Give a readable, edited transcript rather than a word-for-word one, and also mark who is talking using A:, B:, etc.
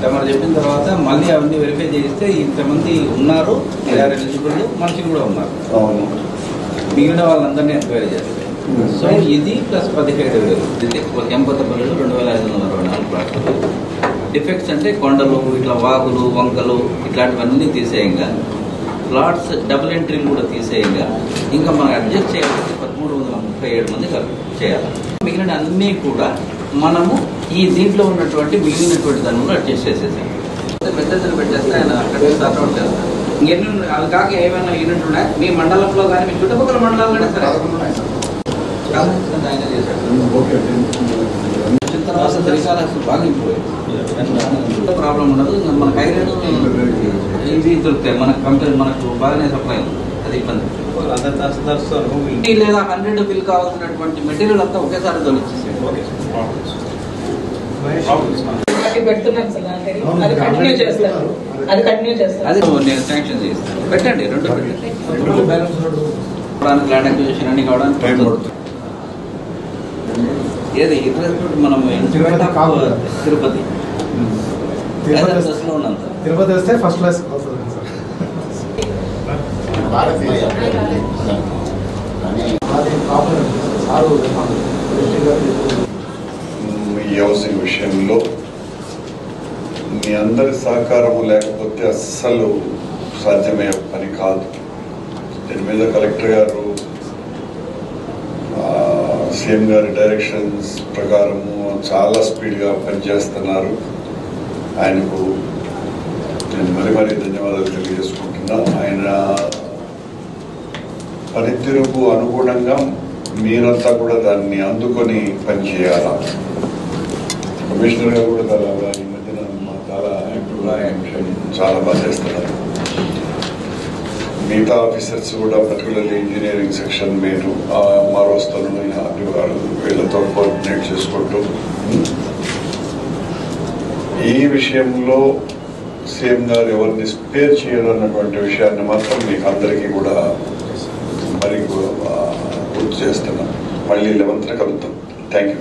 A: తమరు చెప్పిన తర్వాత మళ్ళీ అవన్నీ వెరిఫై చేస్తే ఇంతమంది ఉన్నారు, ఎలిజిబుల్ మనుషులు కూడా ఉన్నారు. మిగిలిన వాళ్ళందరినీ ఎంక్వైరీ చేస్తారు. సో ఇది ప్లస్ 17,000 ఎంపతపల్లిలో 2,524 ప్లాట్లు. డిఫెక్ట్స్ అంటే కొండలు, ఇట్లా వాగులు, వంకలు ఇట్లాంటివన్నీ తీసేయంగా, ప్లాట్స్ డబుల్ ఎంట్రీలు కూడా తీసేయంగా, ఇంకా మనం అడ్జస్ట్ చేయాలంటే 1,337 మంది చేయాలి. మిగిలిన అన్నీ కూడా మనము ఈ దీంట్లో ఉన్నటువంటి మిగిలినటువంటి దాన్ని కూడా అడ్జస్ట్ చేసేసాం. మెసేజ్లు పెట్టేస్తే ఆయన అక్కడ సర్వౌట్ చేస్తారు. ఇంకెన్ని అది కాక ఏమైనా యూనిట్ ఉన్నాయి మీ మండలంలో కానీ మీ చుట్టుపక్కల మండలాలు సరే ఆయన చేశాడు. బాగా ఇంప్రూవ్ ప్రాబ్లం ఉండదు. మనకు ఐరన్ ఇవి దొరుకుతాయి, మనకు కంపెనీ మనకు బాగానే సప్లై ఉంది. అది ఇబ్బంది లేదా 100 బిల్ కావాల్సినటువంటి మెటీరియల్ అంతా ఒకేసారి తొలిచ్చేసాడు. అది నేను శాంక్షన్ చేస్తాను. పెట్టండి, 2 పెట్టండి. ల్యాండ్ అక్విజిషన్ అన్ని కావడానికి ఏది మనం తిరుపతి
B: తిరుపతి వస్తే ఫస్ట్ క్లాస్.
C: ఈ హౌసింగ్ విషయంలో మీ అందరి సహకారం లేకపోతే అస్సలు సాధ్యమయ్యే పని కాదు. దీని మీద కలెక్టర్ గారు సీఎం గారి డైరెక్షన్స్ ప్రకారము చాలా స్పీడ్గా పనిచేస్తున్నారు. ఆయనకు నేను మరీ ధన్యవాదాలు తెలియజేసుకుంటున్నా. ఆయన పనితీరుకు అనుగుణంగా మీరంతా కూడా దాన్ని అందుకొని పనిచేయాల. కమిషనర్ గారు కూడా చాలా ఈ మధ్యన చాలా యాక్టివ్గా చాలా బాగా చేస్తున్నారు. మిగతా ఆఫీసర్స్ కూడా పర్టికులర్లీ ఇంజనీరింగ్ సెక్షన్ మీరు మారోస్తాను వీళ్ళతో కోఆర్డినేట్ చేసుకుంటూ ఈ విషయంలో సీఎం గారు ఎవరిని స్పేర్ చేయాలన్నటువంటి విషయాన్ని మాత్రం మీకు అందరికీ కూడా మరి గుర్తు చేస్తున్నాం. మళ్ళీ 11న కలుద్దాం. Thank you.